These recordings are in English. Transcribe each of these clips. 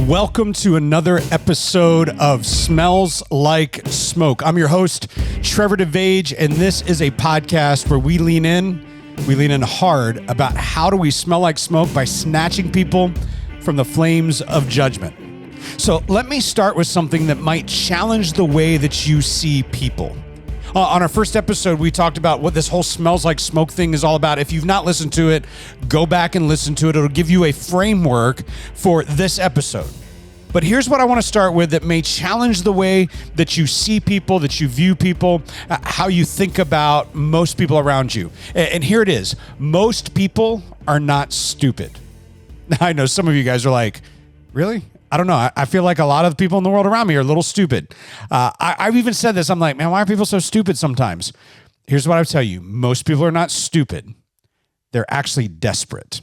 Welcome to another episode of Smells Like Smoke. I'm your host, Trevor DeVage, and this is a podcast where we lean in hard about how do we smell like smoke by snatching people from the flames of judgment. So let me start with something that might challenge the way that you see people. On our first episode, we talked about what this whole smells like smoke thing is all about. If you've not listened to it, go back and listen to it. It'll give you a framework for this episode. But here's what I want to start with that may challenge the way that you see people, that you view people, how you think about most people around you. And here it is. Most people are not stupid. Now, I know some of you guys are like, really? I don't know. I feel like a lot of the people in the world around me are a little stupid. I've even said this. I'm like, man, why are people so stupid sometimes? Here's what I would tell you. Most people are not stupid. They're actually desperate.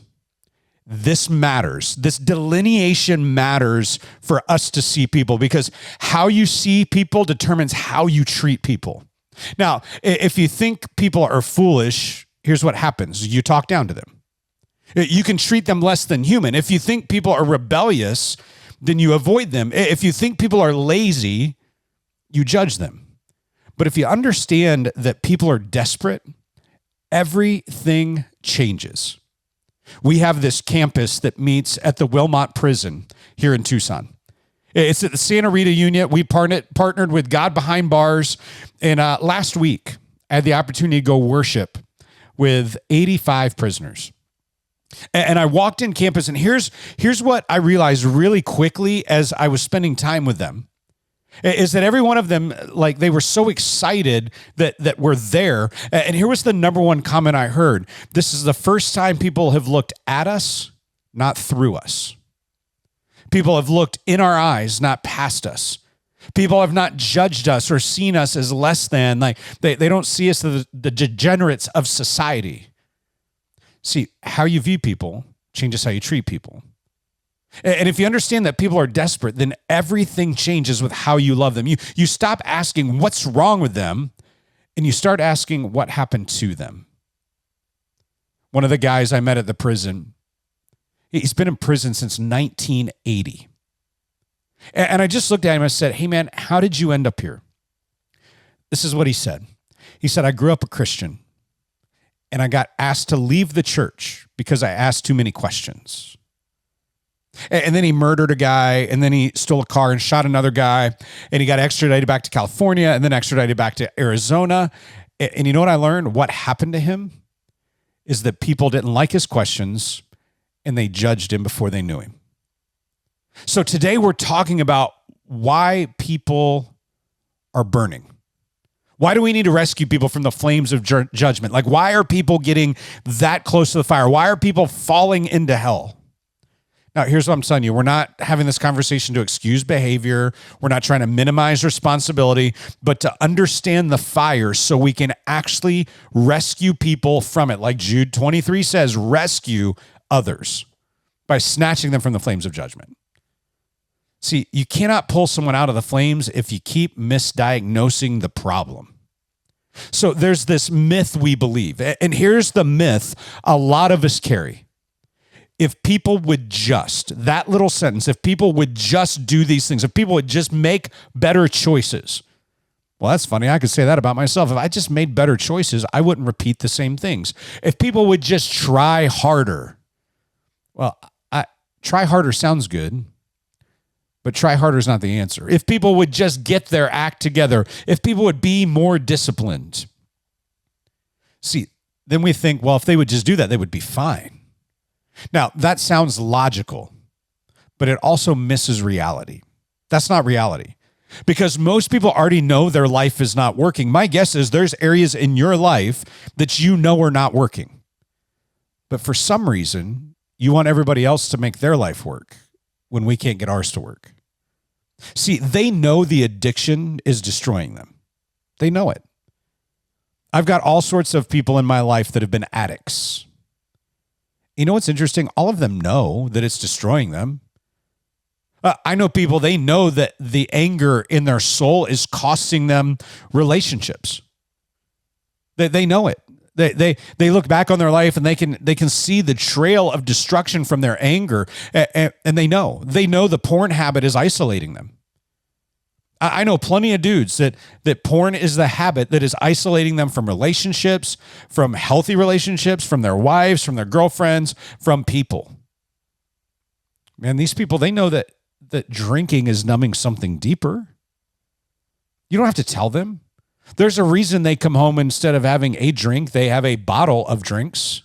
This matters. This delineation matters for us to see people because how you see people determines how you treat people. Now, if you think people are foolish, here's what happens. You talk down to them. You can treat them less than human. If you think people are rebellious, then you avoid them. If you think people are lazy, you judge them. But if you understand that people are desperate, everything changes. We have this campus that meets at the Wilmot Prison here in Tucson. It's at the Santa Rita unit. We partnered with God Behind Bars. And last week, I had the opportunity to go worship with 85 prisoners. And I walked in campus, and here's what I realized really quickly as I was spending time with them, is that every one of them, like they were so excited that we're there. And here was the number one comment I heard. This is the first time people have looked at us, not through us. People have looked in our eyes, not past us. People have not judged us or seen us as less than. Like they don't see us as the degenerates of society. See, how you view people changes how you treat people. And if you understand that people are desperate, then everything changes with how you love them. You stop asking what's wrong with them, and you start asking what happened to them. One of the guys I met at the prison, he's been in prison since 1980. And I just looked at him and I said, hey man, how did you end up here? This is what he said. He said, I grew up a Christian. And I got asked to leave the church because I asked too many questions. And then he murdered a guy, and then he stole a car and shot another guy, and he got extradited back to California, and then extradited back to Arizona. And you know what I learned? What happened to him is that people didn't like his questions, and they judged him before they knew him. So today we're talking about why people are burning. Why do we need to rescue people from the flames of judgment? Like, why are people getting that close to the fire? Why are people falling into hell? Now, here's what I'm telling you. We're not having this conversation to excuse behavior. We're not trying to minimize responsibility, but to understand the fire so we can actually rescue people from it. Like Jude 23 says, rescue others by snatching them from the flames of judgment. See, you cannot pull someone out of the flames if you keep misdiagnosing the problem. So there's this myth we believe, and here's the myth a lot of us carry. If people would just, that little sentence, if people would just do these things, if people would just make better choices. Well, that's funny. I could say that about myself. If I just made better choices, I wouldn't repeat the same things. If people would just try harder. Well, try harder sounds good. But try harder is not the answer. If people would just get their act together, if people would be more disciplined. See, then we think, well, if they would just do that, they would be fine. Now, that sounds logical, but it also misses reality. That's not reality. Because most people already know their life is not working. My guess is there's areas in your life that you know are not working. But for some reason, you want everybody else to make their life work when we can't get ours to work. See, they know the addiction is destroying them. They know it. I've got all sorts of people in my life that have been addicts. You know what's interesting? All of them know that it's destroying them. I know people, they know that the anger in their soul is costing them relationships. They know it. They look back on their life and they can see the trail of destruction from their anger, and they know the porn habit is isolating them. I know plenty of dudes that porn is the habit that is isolating them from relationships, from healthy relationships, from their wives, from their girlfriends, from people. Man, these people, they know that drinking is numbing something deeper. You don't have to tell them. There's a reason they come home, instead of having a drink, they have a bottle of drinks.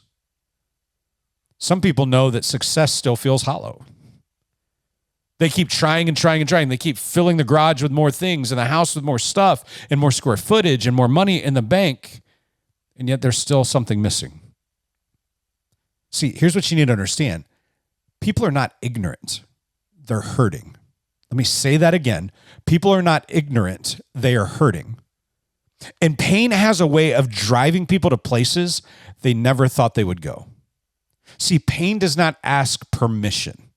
Some people know that success still feels hollow. They keep trying and trying and trying. They keep filling the garage with more things and the house with more stuff and more square footage and more money in the bank. And yet there's still something missing. See, here's what you need to understand. People are not ignorant. They're hurting. Let me say that again. People are not ignorant. They are hurting. And pain has a way of driving people to places they never thought they would go. See, pain does not ask permission.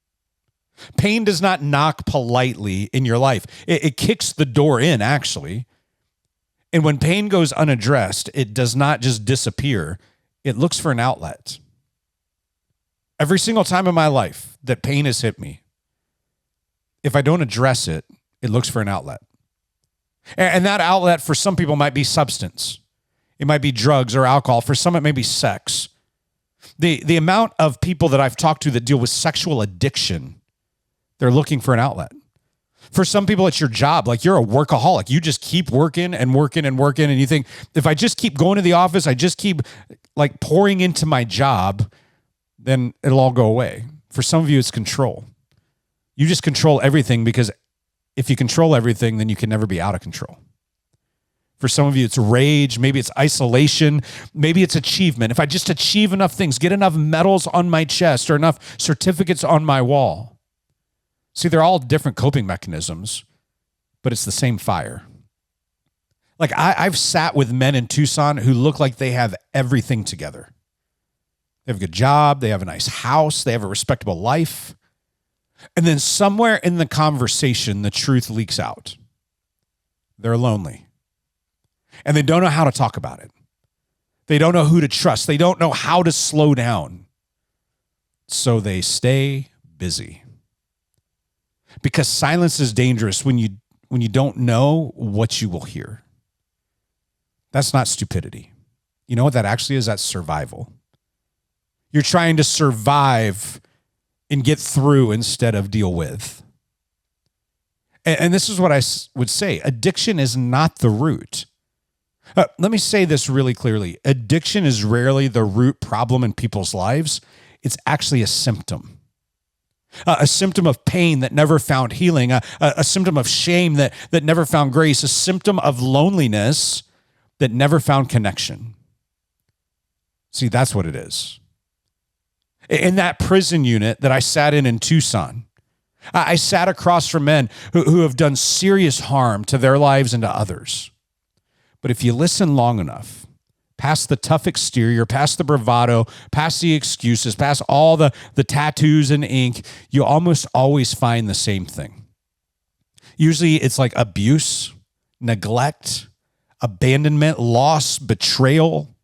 Pain does not knock politely in your life. It kicks the door in, actually. And when pain goes unaddressed, it does not just disappear. It looks for an outlet. Every single time in my life that pain has hit me, if I don't address it, it looks for an outlet. And that outlet for some people might be substance. It might be drugs or alcohol. For some, it may be sex. The amount of people that I've talked to that deal with sexual addiction, they're looking for an outlet. For some people, it's your job. Like, you're a workaholic. You just keep working and working and working. And you think, if I just keep going to the office, I just keep like pouring into my job, then it'll all go away. For some of you, it's control. You just control everything, because if you control everything, then you can never be out of control. For some of you, it's rage. Maybe it's isolation. Maybe it's achievement. If I just achieve enough things, get enough medals on my chest or enough certificates on my wall. See, they're all different coping mechanisms, but it's the same fire. Like, I've sat with men in Tucson who look like they have everything together. They have a good job. They have a nice house. They have a respectable life. And then somewhere in the conversation, the truth leaks out. They're lonely. And they don't know how to talk about it. They don't know who to trust. They don't know how to slow down. So they stay busy. Because silence is dangerous when you don't know what you will hear. That's not stupidity. You know what that actually is? That's survival. You're trying to survive and get through instead of deal with. And this is what I would say. Addiction is not the root. Let me say this really clearly. Addiction is rarely the root problem in people's lives. It's actually a symptom. A symptom of pain that never found healing, a symptom of shame that never found grace, a symptom of loneliness that never found connection. See, that's what it is. In that prison unit that I sat in Tucson, I sat across from men who have done serious harm to their lives and to others. But if you listen long enough, past the tough exterior, past the bravado, past the excuses, past all the tattoos and ink, you almost always find the same thing. Usually it's like abuse, neglect, abandonment, loss, betrayal.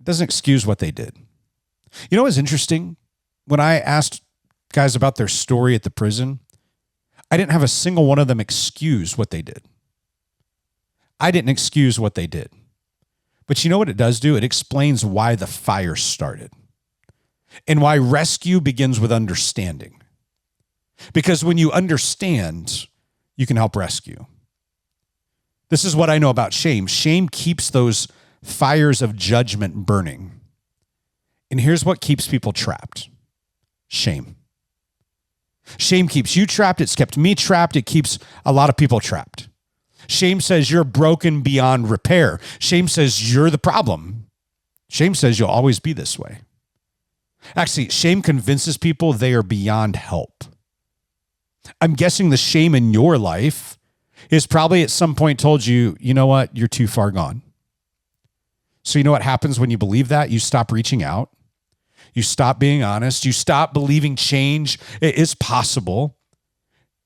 It doesn't excuse what they did. You know what's interesting? When I asked guys about their story at the prison, I didn't have a single one of them excuse what they did. I didn't excuse what they did. But you know what it does do? It explains why the fire started and why rescue begins with understanding. Because when you understand, you can help rescue. This is what I know about shame. Shame keeps those fires of judgment burning. And here's what keeps people trapped. Shame. Shame keeps you trapped. It's kept me trapped. It keeps a lot of people trapped. Shame says you're broken beyond repair. Shame says you're the problem. Shame says you'll always be this way. Actually, shame convinces people they are beyond help. I'm guessing the shame in your life is probably at some point told you, you know what, you're too far gone. So you know what happens when you believe that? You stop reaching out. You stop being honest. You stop believing change is possible.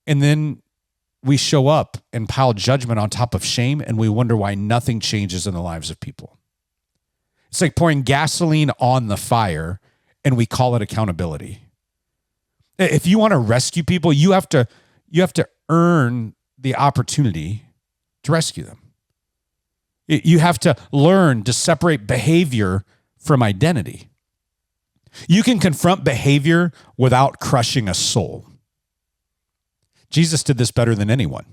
And then we show up and pile judgment on top of shame, and we wonder why nothing changes in the lives of people. It's like pouring gasoline on the fire, and we call it accountability. If you want to rescue people, you have to earn the opportunity to rescue them. You have to learn to separate behavior from identity. You can confront behavior without crushing a soul. Jesus did this better than anyone.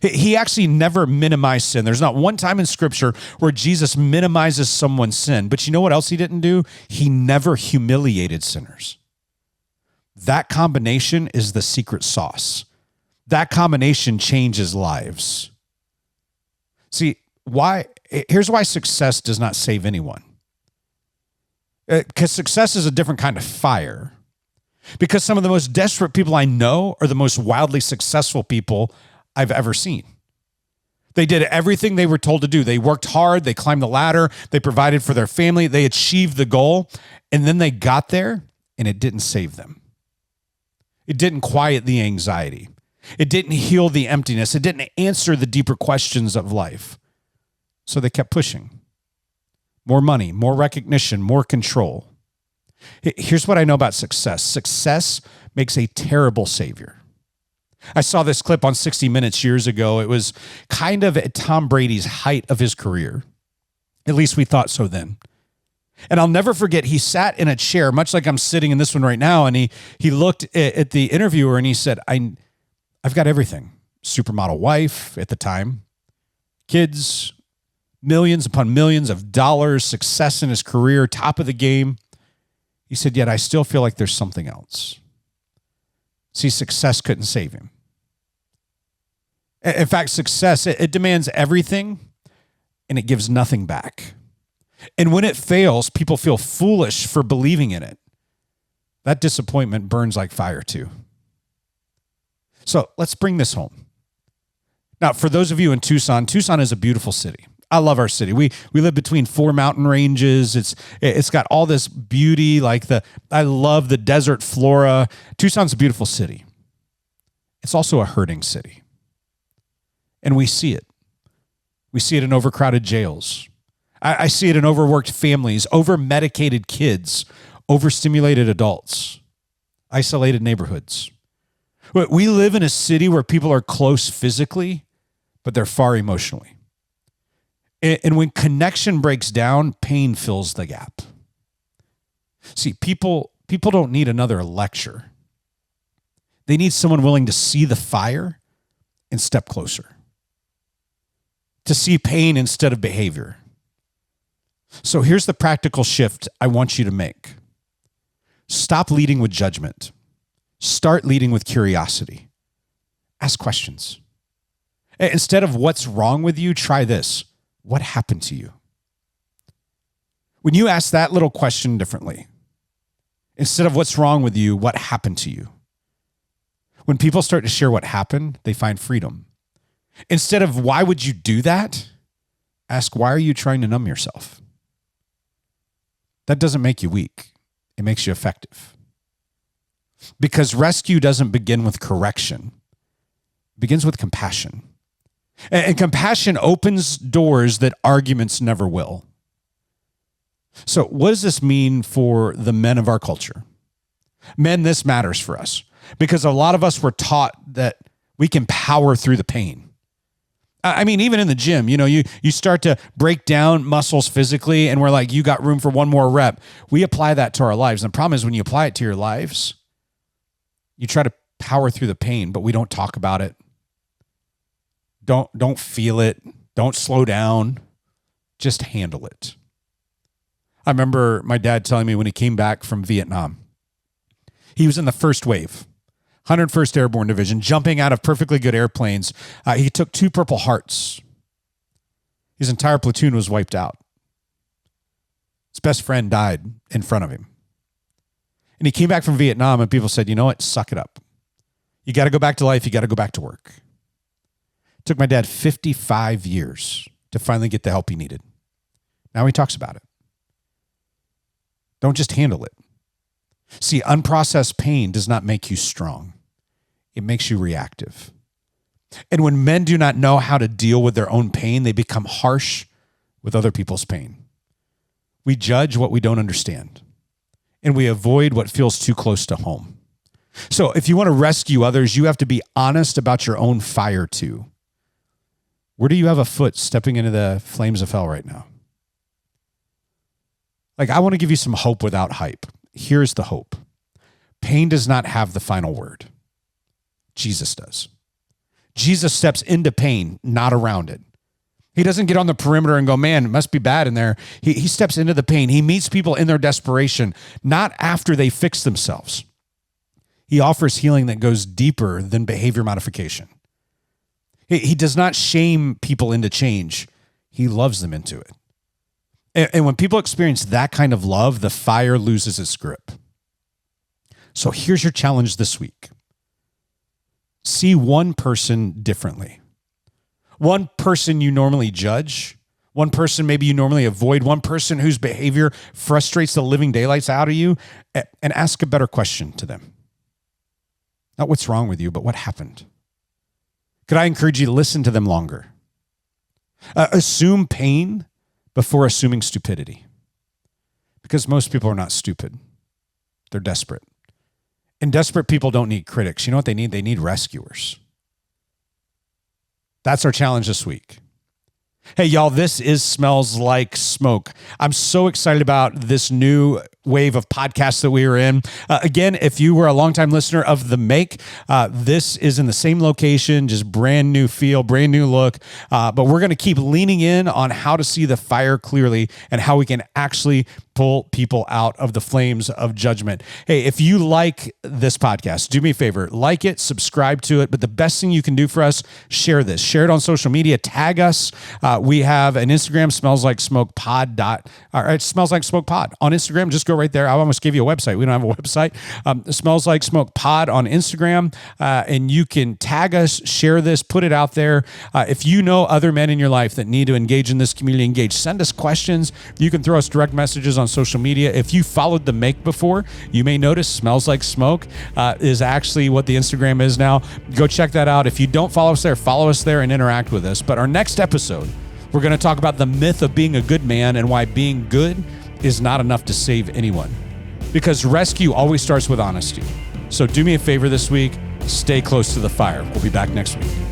He actually never minimized sin. There's not one time in Scripture where Jesus minimizes someone's sin. But you know what else he didn't do? He never humiliated sinners. That combination is the secret sauce. That combination changes lives. See, here's why success does not save anyone. Because success is a different kind of fire. Because some of the most desperate people I know are the most wildly successful people I've ever seen. They did everything they were told to do. They worked hard, they climbed the ladder, they provided for their family, they achieved the goal, and then they got there and it didn't save them. It didn't quiet the anxiety. It didn't heal the emptiness. It didn't answer the deeper questions of life. So they kept pushing. More money, more recognition, more control. Here's what I know about success. Success makes a terrible savior. I saw this clip on 60 Minutes years ago. It was kind of at Tom Brady's height of his career. At least we thought so then. And I'll never forget, he sat in a chair, much like I'm sitting in this one right now, and he looked at the interviewer and he said, I've got everything. Supermodel wife at the time, kids, millions upon millions of dollars, success in his career, top of the game. He said, yet I still feel like there's something else. See, success couldn't save him. In fact, success, it demands everything and it gives nothing back. And when it fails, people feel foolish for believing in it. That disappointment burns like fire too. So let's bring this home. Now, for those of you in Tucson is a beautiful city. I love our city. We live between 4 mountain ranges. It's got all this beauty, I love the desert flora. Tucson's a beautiful city. It's also a hurting city. And we see it. We see it in overcrowded jails. I see it in overworked families, over-medicated kids, overstimulated adults, isolated neighborhoods. We live in a city where people are close physically, but they're far emotionally. And when connection breaks down, pain fills the gap. See, people don't need another lecture. They need someone willing to see the fire and step closer. To see pain instead of behavior. So here's the practical shift I want you to make. Stop leading with judgment. Start leading with curiosity. Ask questions. Instead of what's wrong with you, try this. What happened to you? When you ask that little question differently, instead of what's wrong with you, what happened to you? When people start to share what happened, they find freedom. Instead of why would you do that, ask why are you trying to numb yourself? That doesn't make you weak. It makes you effective. Because rescue doesn't begin with correction. It begins with compassion. And compassion opens doors that arguments never will. So what does this mean for the men of our culture? Men, this matters for us because a lot of us were taught that we can power through the pain. I mean, even in the gym, you start to break down muscles physically and we're like, you got room for one more rep. We apply that to our lives. And the problem is when you apply it to your lives, you try to power through the pain, but we don't talk about it. Don't feel it. Don't slow down. Just handle it. I remember my dad telling me when he came back from Vietnam, he was in the first wave, 101st Airborne Division, jumping out of perfectly good airplanes. He took 2 Purple Hearts. His entire platoon was wiped out. His best friend died in front of him. And he came back from Vietnam and people said, you know what, suck it up. You got to go back to life. You got to go back to work. It took my dad 55 years to finally get the help he needed. Now he talks about it. Don't just handle it. See, unprocessed pain does not make you strong. It makes you reactive. And when men do not know how to deal with their own pain, they become harsh with other people's pain. We judge what we don't understand, and we avoid what feels too close to home. So if you want to rescue others, you have to be honest about your own fire too. Where do you have a foot stepping into the flames of hell right now? I want to give you some hope without hype. Here's the hope. Pain does not have the final word. Jesus does. Jesus steps into pain, not around it. He doesn't get on the perimeter and go, man, it must be bad in there. He steps into the pain. He meets people in their desperation, not after they fix themselves. He offers healing that goes deeper than behavior modification. He does not shame people into change. He loves them into it. And when people experience that kind of love, the fire loses its grip. So here's your challenge this week. See one person differently. One person you normally judge. One person maybe you normally avoid. One person whose behavior frustrates the living daylights out of you. And ask a better question to them. Not what's wrong with you, but what happened. Could I encourage you to listen to them longer? Assume pain before assuming stupidity. Because most people are not stupid. They're desperate. And desperate people don't need critics. You know what they need? They need rescuers. That's our challenge this week. Hey, y'all, this is Smells Like Smoke. I'm so excited about this new wave of podcasts that we are in. Again, if you were a longtime listener of The Make, this is in the same location, just brand new feel, brand new look. But we're going to keep leaning in on how to see the fire clearly and how we can actually pull people out of the flames of judgment. Hey, if you like this podcast, do me a favor, like it, subscribe to it. But the best thing you can do for us, share this. Share it on social media. Tag us. We have an Instagram, Smells Like Smoke Pod. Smells Like Smoke Pod on Instagram. Just go right there. I almost gave you a website. We don't have a website. Smells Like Smoke Pod on Instagram. And you can tag us, share this, put it out there. If you know other men in your life that need to engage in this community, send us questions. You can throw us direct messages on social media. If you followed The Make before, you may notice Smells Like Smoke is actually what the Instagram is now. Go check that out. If you don't follow us there and interact with us. But our next episode, we're going to talk about the myth of being a good man and why being good is not enough to save anyone. Because rescue always starts with honesty. So do me a favor this week, stay close to the fire. We'll be back next week.